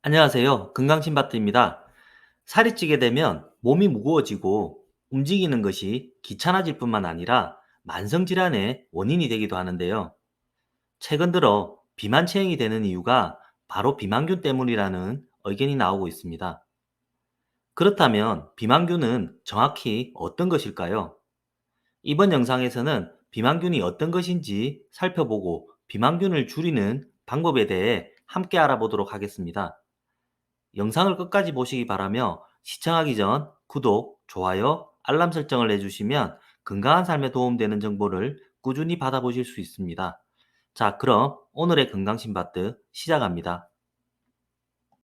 안녕하세요. 건강신바트입니다. 살이 찌게 되면 몸이 무거워지고 움직이는 것이 귀찮아질 뿐만 아니라 만성질환의 원인이 되기도 하는데요. 최근 들어 비만 체형이 되는 이유가 바로 비만균 때문이라는 의견이 나오고 있습니다. 그렇다면 비만균은 정확히 어떤 것일까요? 이번 영상에서는 비만균이 어떤 것인지 살펴보고 비만균을 줄이는 방법에 대해 함께 알아보도록 하겠습니다. 영상을 끝까지 보시기 바라며 시청하기 전 구독, 좋아요, 알람 설정을 해주시면 건강한 삶에 도움되는 정보를 꾸준히 받아보실 수 있습니다. 자, 그럼 오늘의 건강신바트 시작합니다.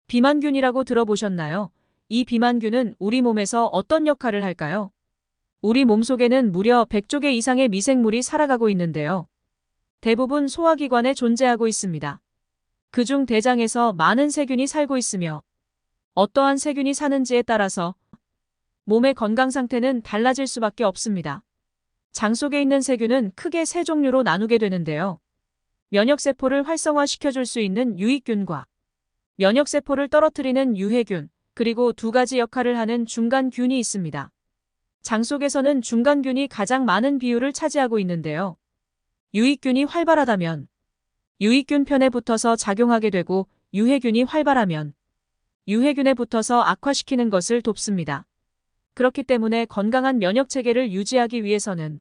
비만균이라고 들어보셨나요? 이 비만균은 우리 몸에서 어떤 역할을 할까요? 우리 몸속에는 무려 100조 개 이상의 미생물이 살아가고 있는데요. 대부분 소화기관에 존재하고 있습니다. 그중 대장에서 많은 세균이 살고 있으며 어떠한 세균이 사는지에 따라서 몸의 건강 상태는 달라질 수밖에 없습니다. 장 속에 있는 세균은 크게 세 종류로 나누게 되는데요. 면역세포를 활성화시켜줄 수 있는 유익균과 면역세포를 떨어뜨리는 유해균, 그리고 두 가지 역할을 하는 중간균이 있습니다. 장 속에서는 중간균이 가장 많은 비율을 차지하고 있는데요. 유익균이 활발하다면 유익균 편에 붙어서 작용하게 되고 유해균이 활발하면 유해균에 붙어서 악화시키는 것을 돕습니다. 그렇기 때문에 건강한 면역체계를 유지하기 위해서는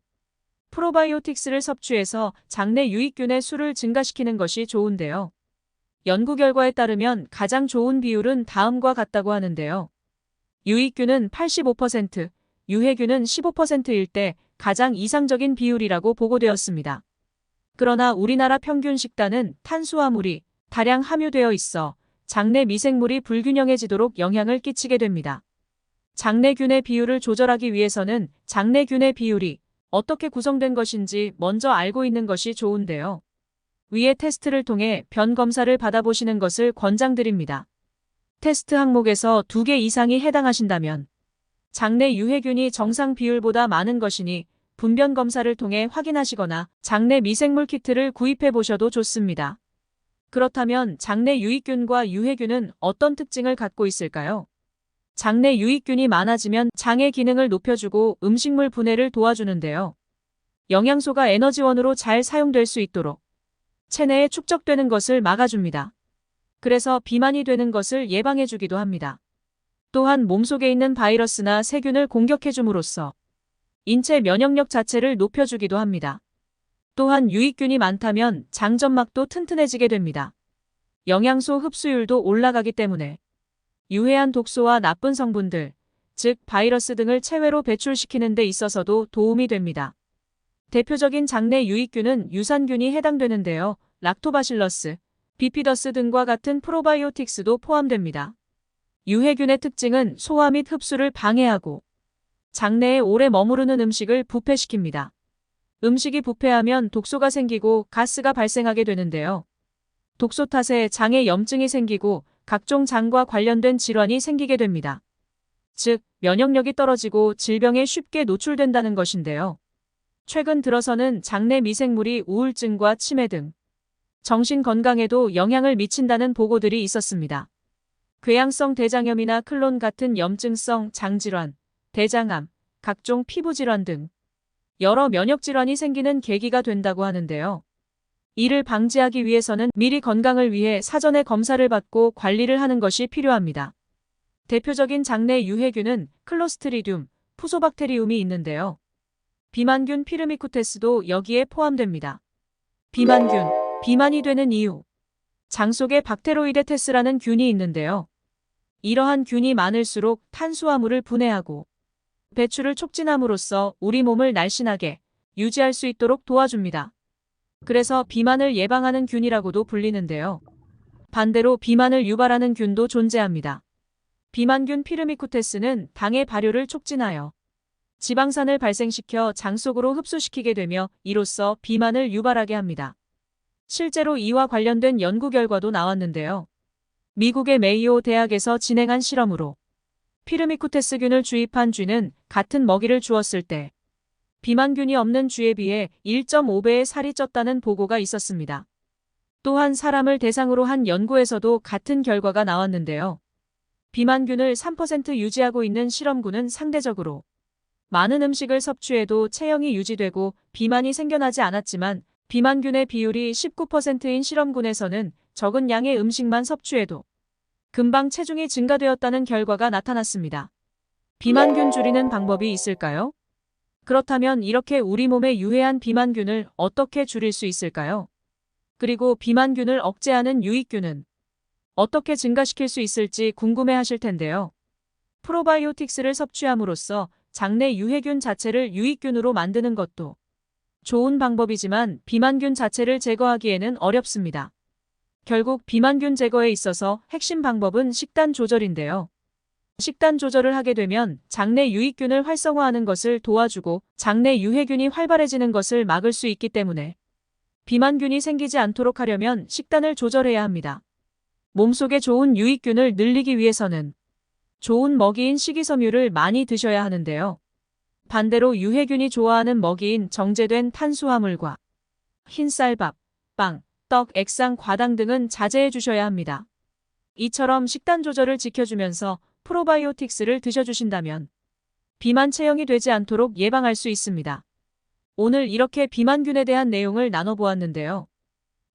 프로바이오틱스를 섭취해서 장내 유익균의 수를 증가시키는 것이 좋은데요. 연구 결과에 따르면 가장 좋은 비율은 다음과 같다고 하는데요. 유익균은 85%, 유해균은 15%일 때 가장 이상적인 비율이라고 보고되었습니다. 그러나 우리나라 평균 식단은 탄수화물이 다량 함유되어 있어 장내 미생물이 불균형해지도록 영향을 끼치게 됩니다. 장내균의 비율을 조절하기 위해서는 장내균의 비율이 어떻게 구성된 것인지 먼저 알고 있는 것이 좋은데요. 위의 테스트를 통해 변 검사를 받아보시는 것을 권장드립니다. 테스트 항목에서 2개 이상이 해당하신다면 장내 유해균이 정상 비율보다 많은 것이니 분변 검사를 통해 확인하시거나 장내 미생물 키트를 구입해 보셔도 좋습니다. 그렇다면 장내 유익균과 유해균은 어떤 특징을 갖고 있을까요? 장내 유익균이 많아지면 장의 기능을 높여주고 음식물 분해를 도와주는데요. 영양소가 에너지원으로 잘 사용될 수 있도록 체내에 축적되는 것을 막아줍니다. 그래서 비만이 되는 것을 예방해주기도 합니다. 또한 몸속에 있는 바이러스나 세균을 공격해줌으로써 인체 면역력 자체를 높여주기도 합니다. 또한 유익균이 많다면 장점막도 튼튼해지게 됩니다. 영양소 흡수율도 올라가기 때문에 유해한 독소와 나쁜 성분들, 즉 바이러스 등을 체외로 배출시키는 데 있어서도 도움이 됩니다. 대표적인 장내 유익균은 유산균이 해당되는데요. 락토바실러스, 비피더스 등과 같은 프로바이오틱스도 포함됩니다. 유해균의 특징은 소화 및 흡수를 방해하고 장내에 오래 머무르는 음식을 부패시킵니다. 음식이 부패하면 독소가 생기고 가스가 발생하게 되는데요. 독소 탓에 장에 염증이 생기고 각종 장과 관련된 질환이 생기게 됩니다. 즉, 면역력이 떨어지고 질병에 쉽게 노출된다는 것인데요. 최근 들어서는 장내 미생물이 우울증과 치매 등 정신 건강에도 영향을 미친다는 보고들이 있었습니다. 궤양성 대장염이나 클론 같은 염증성 장질환, 대장암, 각종 피부질환 등 여러 면역질환이 생기는 계기가 된다고 하는데요. 이를 방지하기 위해서는 미리 건강을 위해 사전에 검사를 받고 관리를 하는 것이 필요합니다. 대표적인 장내 유해균은 클로스트리dium, 푸소박테리움이 있는데요. 비만균 피르미쿠테스도 여기에 포함됩니다. 비만균, 비만이 되는 이유. 장 속에 박테로이데테스라는 균이 있는데요. 이러한 균이 많을수록 탄수화물을 분해하고 배출을 촉진함으로써 우리 몸을 날씬하게 유지할 수 있도록 도와줍니다. 그래서 비만을 예방하는 균이라고도 불리는데요. 반대로 비만을 유발하는 균도 존재합니다. 비만균 피르미쿠테스는 당의 발효를 촉진하여 지방산을 발생시켜 장 속으로 흡수시키게 되며 이로써 비만을 유발하게 합니다. 실제로 이와 관련된 연구 결과도 나왔는데요. 미국의 메이오 대학에서 진행한 실험으로 피르미쿠테스균을 주입한 쥐는 같은 먹이를 주었을 때 비만균이 없는 쥐에 비해 1.5배의 살이 쪘다는 보고가 있었습니다. 또한 사람을 대상으로 한 연구에서도 같은 결과가 나왔는데요. 비만균을 3% 유지하고 있는 실험군은 상대적으로 많은 음식을 섭취해도 체형이 유지되고 비만이 생겨나지 않았지만 비만균의 비율이 19%인 실험군에서는 적은 양의 음식만 섭취해도 금방 체중이 증가되었다는 결과가 나타났습니다. 비만균 줄이는 방법이 있을까요? 그렇다면 이렇게 우리 몸에 유해한 비만균을 어떻게 줄일 수 있을까요? 그리고 비만균을 억제하는 유익균은 어떻게 증가시킬 수 있을지 궁금해 하실 텐데요. 프로바이오틱스를 섭취함으로써 장내 유해균 자체를 유익균으로 만드는 것도 좋은 방법이지만 비만균 자체를 제거하기에는 어렵습니다. 결국 비만균 제거에 있어서 핵심 방법은 식단 조절인데요. 식단 조절을 하게 되면 장내 유익균을 활성화하는 것을 도와주고 장내 유해균이 활발해지는 것을 막을 수 있기 때문에 비만균이 생기지 않도록 하려면 식단을 조절해야 합니다. 몸속에 좋은 유익균을 늘리기 위해서는 좋은 먹이인 식이섬유를 많이 드셔야 하는데요. 반대로 유해균이 좋아하는 먹이인 정제된 탄수화물과 흰쌀밥, 빵, 떡, 액상, 과당 등은 자제해 주셔야 합니다. 이처럼 식단 조절을 지켜주면서 프로바이오틱스를 드셔주신다면 비만 체형이 되지 않도록 예방할 수 있습니다. 오늘 이렇게 비만균에 대한 내용을 나눠보았는데요.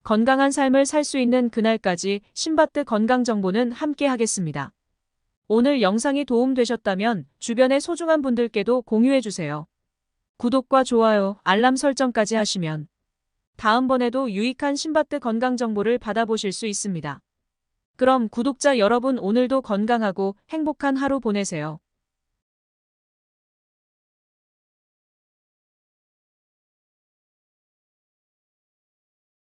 건강한 삶을 살 수 있는 그날까지 신바트 건강정보는 함께 하겠습니다. 오늘 영상이 도움되셨다면 주변의 소중한 분들께도 공유해주세요. 구독과 좋아요, 알람 설정까지 하시면 다음번에도 유익한 신바트 건강정보를 받아보실 수 있습니다. 그럼 구독자 여러분 오늘도 건강하고 행복한 하루 보내세요.